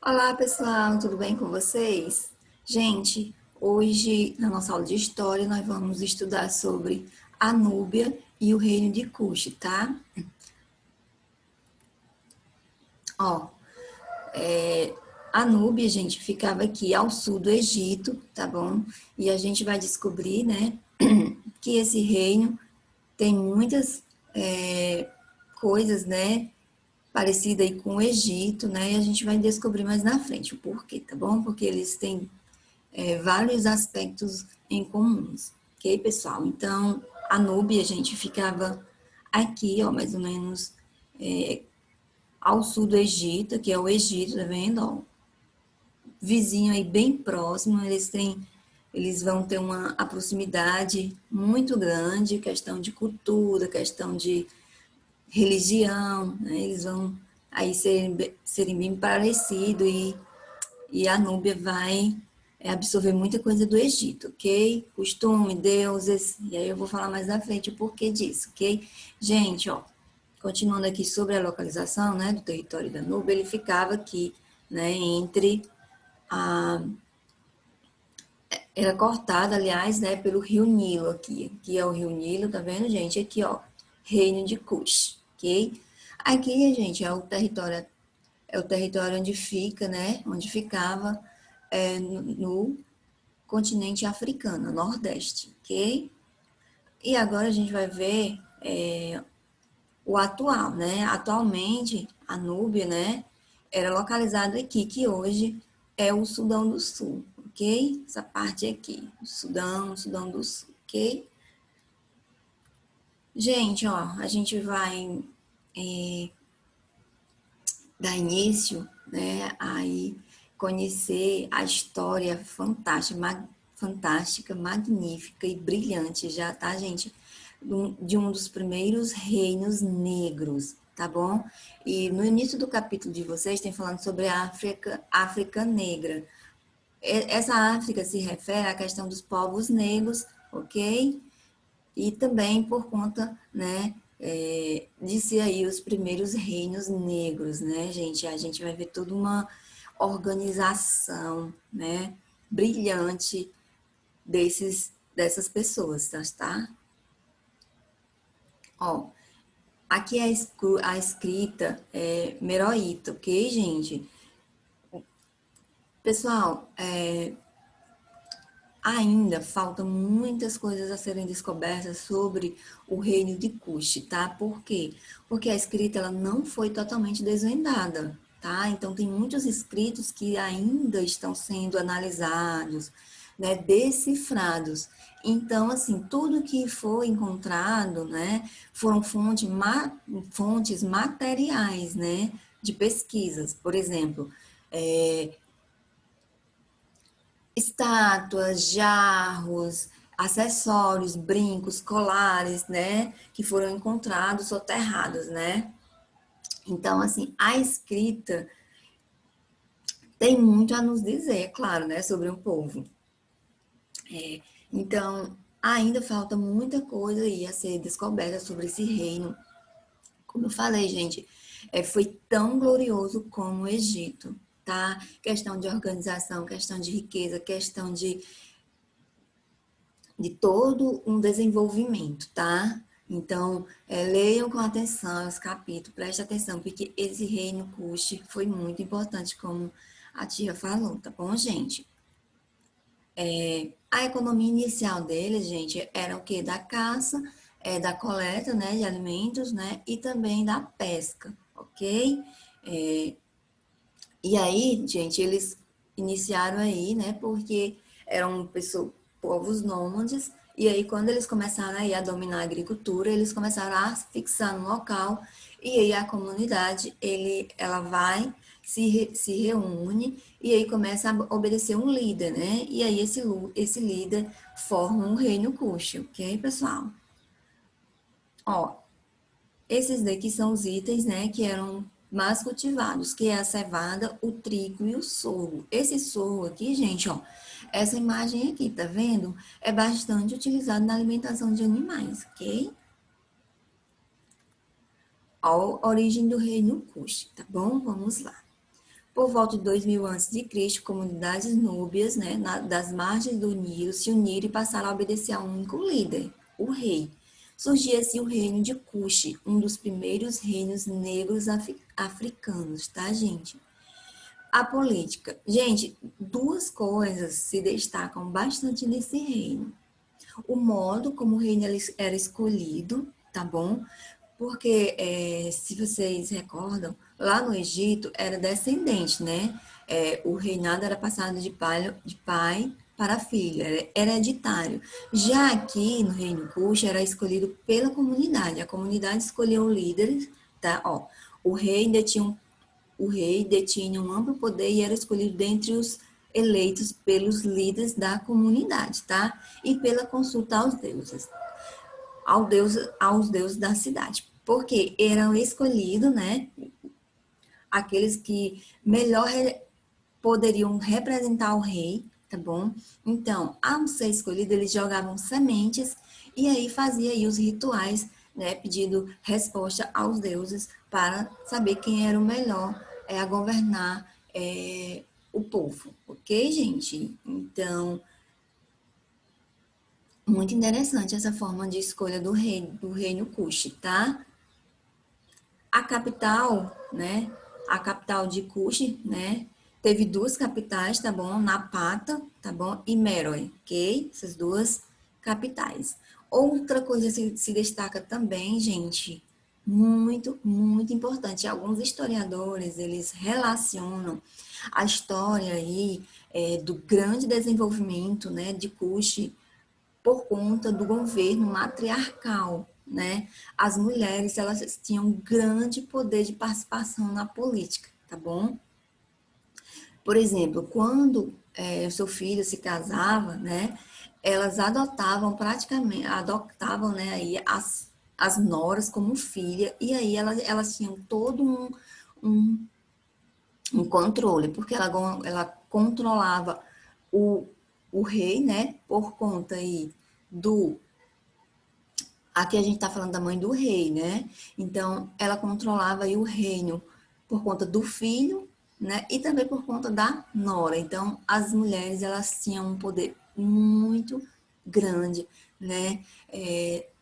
Olá, pessoal, tudo bem com vocês? Gente, hoje na nossa aula de história nós vamos estudar sobre a Núbia e o reino de Cuxi, tá? Ó, a Núbia, gente, ficava aqui ao sul do Egito, tá bom? E a gente vai descobrir, né, que esse reino tem muitas coisas, né, parecidas aí com o Egito, né? E a gente vai descobrir mais na frente o porquê, tá bom? Porque eles têm vários aspectos em comuns, ok, pessoal? Então, a Núbia, a gente ficava aqui, ó, mais ou menos ao sul do Egito, que é o Egito, tá vendo? Ó, vizinho aí bem próximo, eles vão ter a proximidade muito grande, questão de cultura, questão de religião, né? Eles vão aí serem bem parecidos e a Núbia vai absorver muita coisa do Egito, ok? Costume, deuses, e aí eu vou falar mais na frente o porquê disso, ok? Gente, ó, continuando aqui sobre a localização, né, do território da Núbia, ele ficava aqui, né, entre a... Era cortada, aliás, né, pelo rio Nilo aqui, que é o rio Nilo, tá vendo, gente? Aqui, ó, Reino de Cush, ok? Aqui, gente, é o território onde fica, né, onde ficava no continente africano, Nordeste, ok? E agora a gente vai ver o atual, né? Atualmente, a Núbia, né, era localizada aqui, que hoje é o Sudão do Sul, ok? Essa parte aqui, Sudão do Sul, ok? Gente, ó, a gente vai dar início, né, aí conhecer a história fantástica, magnífica e brilhante já, tá, gente? De um dos primeiros reinos negros, tá bom? E no início do capítulo de vocês tem falando sobre a África Negra. Essa África se refere à questão dos povos negros, ok? E também por conta, né, de ser aí os primeiros reinos negros, né, gente? A gente vai ver toda uma organização, né, brilhante dessas pessoas, tá? Ó, aqui é a escrita meroíta, ok, gente? Pessoal, ainda faltam muitas coisas a serem descobertas sobre o reino de Cush, tá? Por quê? Porque a escrita ela não foi totalmente desvendada, tá? Então tem muitos escritos que ainda estão sendo analisados, né, decifrados. Então, assim, tudo que foi encontrado, né, foram fontes materiais, né, de pesquisas. Por exemplo, estátuas, jarros, acessórios, brincos, colares, né, que foram encontrados soterrados, né? Então, assim, a escrita tem muito a nos dizer, é claro, né, sobre um povo. Então, ainda falta muita coisa aí a ser descoberta sobre esse reino. Como eu falei, gente, foi tão glorioso como o Egito, tá? Questão de organização, questão de riqueza, questão de todo um desenvolvimento, tá? Então, leiam com atenção esse capítulo, preste atenção, porque esse reino Cush foi muito importante, como a tia falou, tá bom, gente? A economia inicial deles, gente, era o quê? Da caça, da coleta, né, de alimentos, né, e também da pesca, ok? É, e aí, gente, eles iniciaram aí, né, porque eram povos nômades, e aí quando eles começaram aí a dominar a agricultura, eles começaram a fixar no local, e aí a comunidade, ela vai, se reúne, e aí começa a obedecer um líder, né, e aí esse líder forma um reino Kush, ok, pessoal? Ó, esses daqui são os itens, né, que eram mais cultivados, que é a cevada, o trigo e o sorgo. Esse sorgo aqui, gente, ó, essa imagem aqui, tá vendo? É bastante utilizado na alimentação de animais, ok? A origem do reino Kush, tá bom? Vamos lá. Por volta de 2000 a.C., comunidades núbias, né, das margens do Nilo se uniram e passaram a obedecer a um único líder, o rei. Surgia assim o reino de Kush, um dos primeiros reinos negros africanos, tá, gente? A política. Gente, duas coisas se destacam bastante nesse reino. O modo como o reino era escolhido, tá bom? Porque, se vocês recordam, lá no Egito era descendente, né? O reinado era passado de pai para filho, era hereditário. Já aqui no Reino Cuxo era escolhido pela comunidade. A comunidade escolheu líderes, tá? Ó, o rei detinha um, o rei detinha um amplo poder e era escolhido dentre os eleitos pelos líderes da comunidade, tá? E pela consulta aos deuses aos deuses da cidade, porque eram escolhidos, né, aqueles que melhor poderiam representar o rei, tá bom? Então, ao ser escolhido, eles jogavam sementes e aí fazia aí os rituais, né, pedindo resposta aos deuses para saber quem era o melhor a governar o povo, ok, gente? Então, muito interessante essa forma de escolha do reino Kush, tá? A capital, né? A capital de Kush, né? Teve duas capitais, tá bom? Napata, tá bom? E Meroe, ok? Essas duas capitais. Outra coisa que se destaca também, gente, muito importante. Alguns historiadores, eles relacionam a história aí do grande desenvolvimento, né, de Kush por conta do governo matriarcal, né? As mulheres, elas tinham grande poder de participação na política, tá bom? Por exemplo, quando o seu filho se casava, né? Elas adoptavam, né, aí as noras como filha, e aí elas tinham todo um, um controle, porque ela controlava o, o rei, né, por conta aí do aqui a gente está falando da mãe do rei, né? Então, ela controlava aí o reino por conta do filho, né? E também por conta da nora. Então, as mulheres, elas tinham um poder muito grande, né?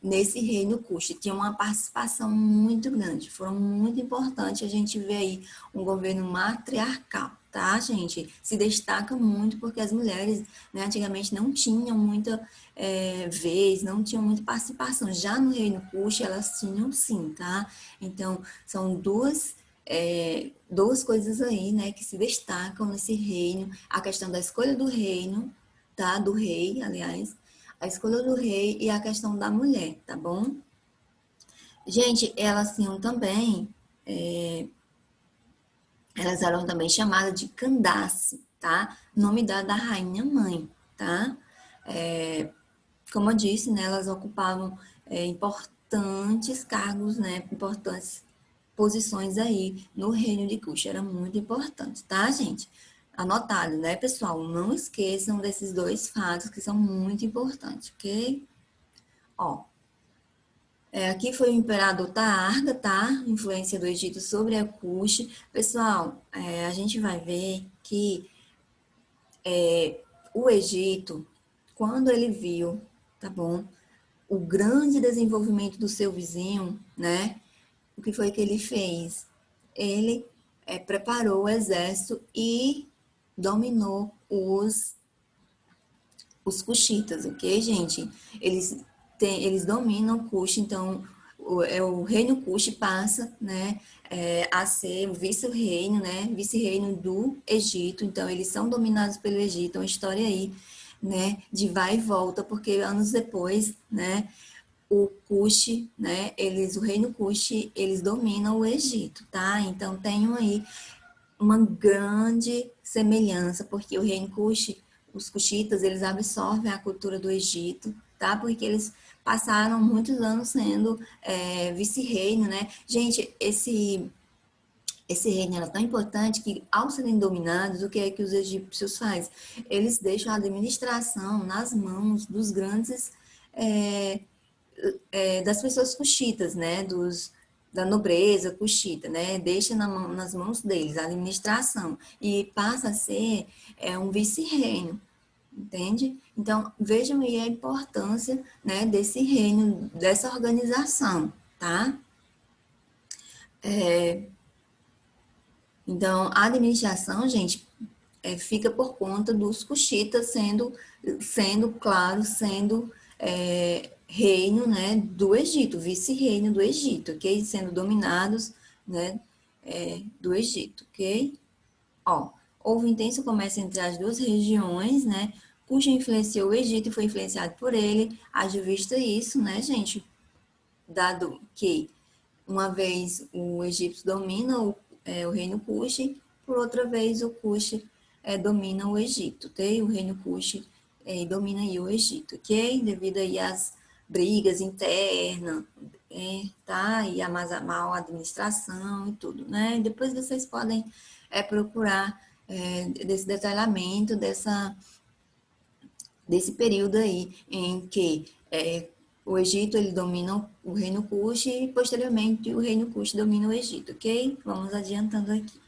Nesse reino Kush. Tinha uma participação muito grande. Foram muito importantes a gente ver aí um governo matriarcal, tá, gente? Se destaca muito porque as mulheres, né, antigamente não tinham muita vez, não tinham muita participação. Já no Reino Kush, elas tinham sim, tá? Então, são duas coisas aí, né, que se destacam nesse reino. A questão da escolha do reino, tá? Do rei, aliás. A escolha do rei e a questão da mulher, tá bom? Gente, elas eram também chamadas de Candace, tá? Nome da rainha mãe, tá? Como eu disse, né, elas ocupavam importantes cargos, né, importantes posições aí no reino de Cuxa. Era muito importante, tá, gente? Anotado, né, pessoal? Não esqueçam desses dois fatos que são muito importantes, ok? Ó, aqui foi o imperador Taarga, tá? Influência do Egito sobre a Cuxa. Pessoal, a gente vai ver que o Egito, quando ele viu, tá bom, o grande desenvolvimento do seu vizinho, né? O que foi que ele fez? Ele preparou o exército e dominou os cuxitas, ok, gente? Eles dominam Cuxi, então o reino Cuxi passa, né, a ser o vice-reino, né, vice-reino do Egito. Então eles são dominados pelo Egito. É uma história aí, né, de vai e volta, porque anos depois, né, o Cuxi, né, o reino Cuxi, eles dominam o Egito, tá? Então tem aí uma grande semelhança, porque o reino Cuxi, os cuxitas, eles absorvem a cultura do Egito, tá? Porque eles passaram muitos anos sendo vice-reino, né? Gente, esse reino era tão importante que, ao serem dominados, o que é que os egípcios fazem? Eles deixam a administração nas mãos dos grandes, das pessoas cuxitas, né? da nobreza cuxita, né? Deixa nas mãos deles a administração e passa a ser um vice-reino, entende? Então, vejam aí a importância, né, desse reino, dessa organização, tá? Então, a administração, gente, fica por conta dos cuxitas claro, sendo reino, né, do Egito, vice-reino do Egito, ok? Sendo dominados, né, do Egito, ok? Ó, houve intenso comércio entre as duas regiões, né? Cuxa influenciou o Egito e foi influenciado por ele. Haja vista isso, né, gente? Dado que uma vez o egípcio domina o reino Cuxi, por outra vez o Cuxi domina o Egito, ok? O reino Cuxi domina aí o Egito, ok? Devido aí às brigas internas, tá? E a mal administração e tudo, né? Depois vocês podem procurar desse detalhamento desse período aí em que o Egito ele domina o reino Cuxi e posteriormente o reino Cuxi domina o Egito, ok? Vamos adiantando aqui.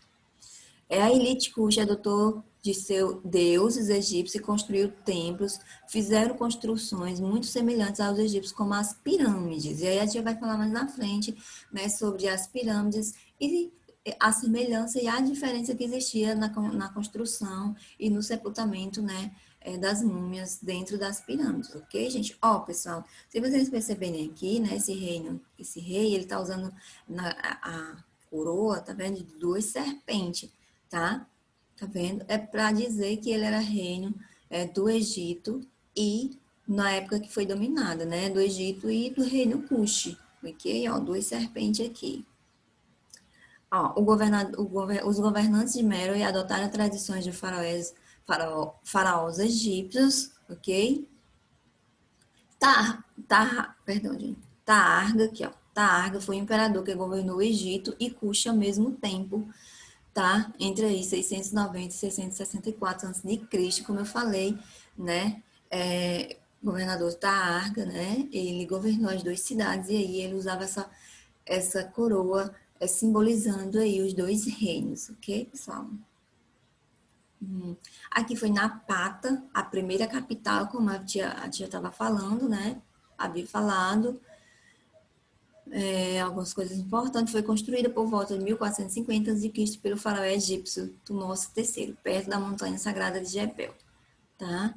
A elite Cuxi adotou de seus deuses egípcios e construiu templos, fizeram construções muito semelhantes aos egípcios, como as pirâmides. E aí a gente vai falar mais na frente, né, sobre as pirâmides e a semelhança e a diferença que existia na construção e no sepultamento, né, das múmias dentro das pirâmides, ok, gente? Ó, pessoal, se vocês perceberem aqui, né, esse rei, ele tá usando a coroa, tá vendo? De duas serpentes, tá? Tá vendo? É para dizer que ele era reino do Egito e na época que foi dominada, né? Do Egito e do reino Cuxi, ok? Ó, duas serpentes aqui. Ó, os governantes de Meroe adotaram tradições de faraós egípcios, ok? Perdão, gente. Taarga, aqui, ó. Taarga foi o imperador que governou o Egito e Cuxi ao mesmo tempo, tá? Entre aí 690 e 664 a.C., como eu falei, né? Governador Taarga, né? Ele governou as duas cidades e aí ele usava essa coroa simbolizando aí os dois reinos, ok, pessoal? Aqui foi Napata, a primeira capital, como a tia estava falando, né? Havia falado. Algumas coisas importantes, foi construída por volta de 1450 a.C. pelo faraó egípcio Tutmose III, perto da montanha sagrada de Jebel, tá?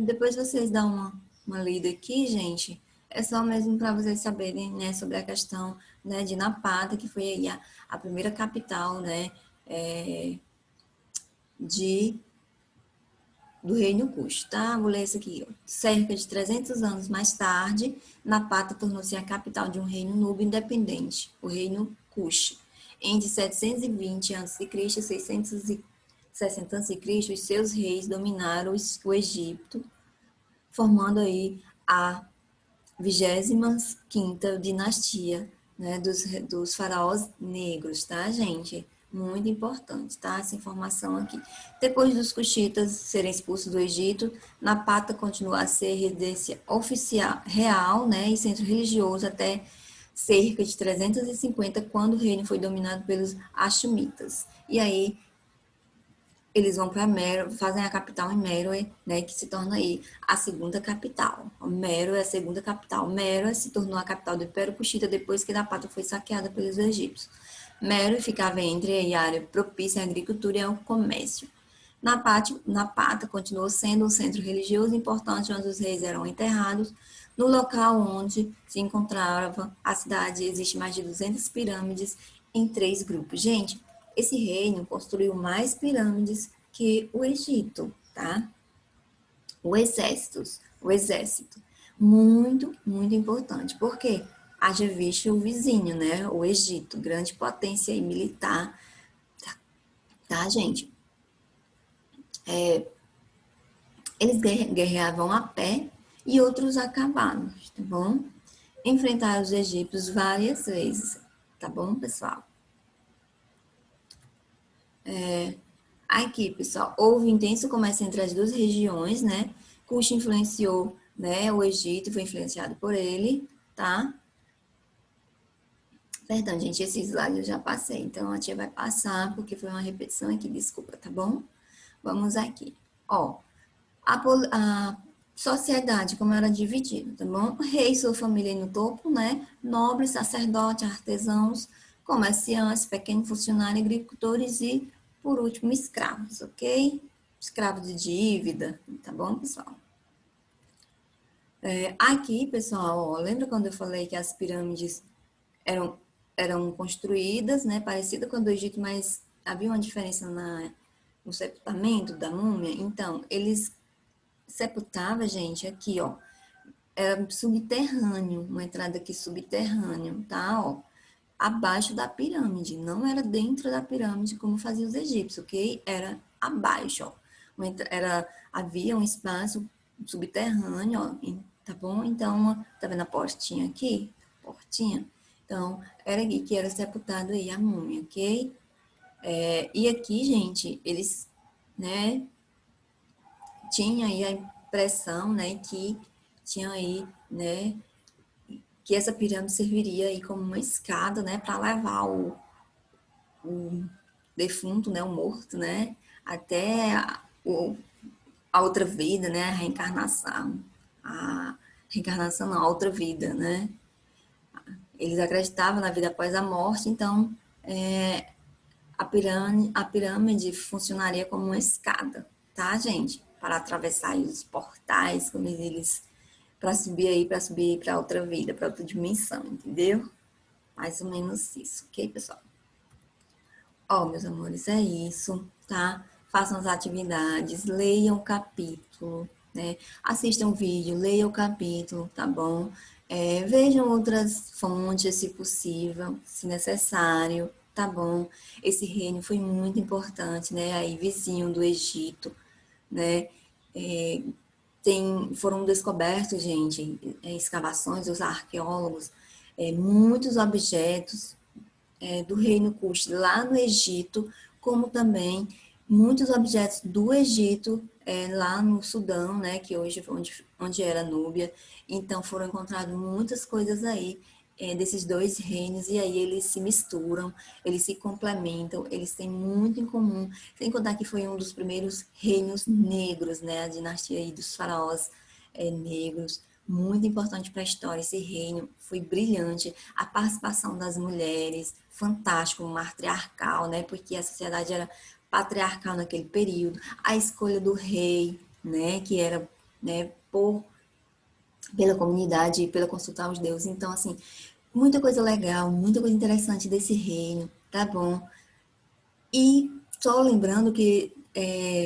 Depois vocês dão uma lida aqui, gente, é só mesmo para vocês saberem, né, sobre a questão, né, de Napata, que foi aí a primeira capital, né, de do reino Kush, tá? Vou ler isso aqui. Ó. Cerca de 300 anos mais tarde, Napata tornou-se a capital de um reino núbio independente, o reino Kush. Entre 720 a.C. e 660 a.C., os seus reis dominaram o Egito, formando aí a 25ª dinastia, né, dos faraós negros, tá, gente? Muito importante, tá? Essa informação aqui. Depois dos cuxitas serem expulsos do Egito, Napata continua a ser residência oficial, real, né, e centro religioso até cerca de 350, quando o reino foi dominado pelos Haximitas. E aí, eles vão para Meroe, fazem a capital em Meroe, né, que se torna aí a segunda capital. Meroe é a segunda capital. Meroe se tornou a capital do Império Cuxita depois que Napata foi saqueada pelos egípcios. Meroe ficava entre a área propícia à agricultura e ao comércio. Napata continuou sendo um centro religioso importante onde os reis eram enterrados. No local onde se encontrava a cidade, existe mais de 200 pirâmides em 3 grupos. Gente, esse reino construiu mais pirâmides que o Egito, tá? O exército. Muito, muito importante. Por quê? Haja visto o vizinho, né? O Egito, grande potência militar, tá, gente? Eles guerreavam a pé e outros a cavalo, tá bom? Enfrentaram os egípcios várias vezes, tá bom, pessoal? Aqui, pessoal, houve intenso comércio entre as duas regiões, né? Cuxi influenciou, né, o Egito, foi influenciado por ele, tá? Perdão, gente, esse slide eu já passei, então a tia vai passar, porque foi uma repetição aqui, desculpa, tá bom? Vamos aqui. Ó, a sociedade, como era dividida, tá bom? Rei e sua família aí no topo, né? Nobres, sacerdotes, artesãos, comerciantes, pequenos funcionários, agricultores e, por último, escravos, ok? Escravos de dívida, tá bom, pessoal? Aqui, pessoal, ó, lembra quando eu falei que as pirâmides eram, eram construídas, né? Parecida com a do Egito, mas havia uma diferença no sepultamento da múmia? Então, eles sepultavam, gente, aqui, ó, era subterrâneo, uma entrada aqui subterrâneo, tá? Ó, abaixo da pirâmide, não era dentro da pirâmide como faziam os egípcios, ok? Era abaixo, ó. Havia um espaço subterrâneo, ó, tá bom? Então, tá vendo a portinha aqui? Portinha. Então, era aqui que era sepultado aí a múmia, ok? E aqui, gente, eles, né, tinha aí a impressão, né, que tinha aí, né, que essa pirâmide serviria aí como uma escada, né, para levar o defunto, né, o morto, né, até a outra vida, né, a reencarnação não, a outra vida, né. Eles acreditavam na vida após a morte, então a pirâmide funcionaria como uma escada, tá, gente? Para atravessar os portais, como eles para subir para outra vida, para outra dimensão, entendeu? Mais ou menos isso, ok, pessoal? Ó, meus amores, é isso, tá? Façam as atividades, leiam o capítulo, né? Assistam o vídeo, leiam o capítulo, tá bom? Vejam outras fontes, se possível, se necessário, tá bom? Esse reino foi muito importante, né? Aí, vizinho do Egito, né? É, foram descobertos, gente, escavações dos arqueólogos, muitos objetos do Reino Kush lá no Egito, como também muitos objetos do Egito lá no Sudão, né, que hoje onde era Núbia. Então foram encontradas muitas coisas aí desses dois reinos e aí eles se misturam, eles se complementam, eles têm muito em comum. Sem contar que foi um dos primeiros reinos negros, né, a dinastia aí dos faraós negros, muito importante para a história. Esse reino foi brilhante, a participação das mulheres, fantástico, matriarcal, né? Porque a sociedade era patriarcal naquele período, a escolha do rei, né? Que era, né? Pela comunidade e pela consultar os deuses. Então, assim, muita coisa legal, muita coisa interessante desse reino, tá bom? E só lembrando que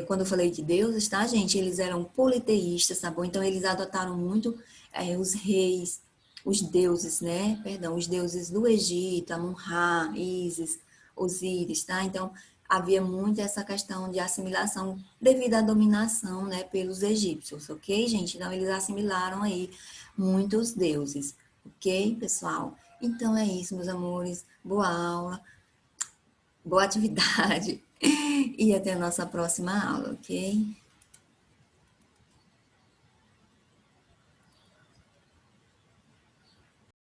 quando eu falei de deuses, tá, gente? Eles eram politeístas, tá bom? Então eles adotaram muito os reis, os deuses, né? Perdão, os deuses do Egito, Amun-Ra, Ísis, Osíris, tá? Então havia muito essa questão de assimilação devido à dominação, né, pelos egípcios, ok, gente? Então eles assimilaram aí muitos deuses, ok, pessoal? Então é isso, meus amores. Boa aula. Boa atividade e até a nossa próxima aula, ok?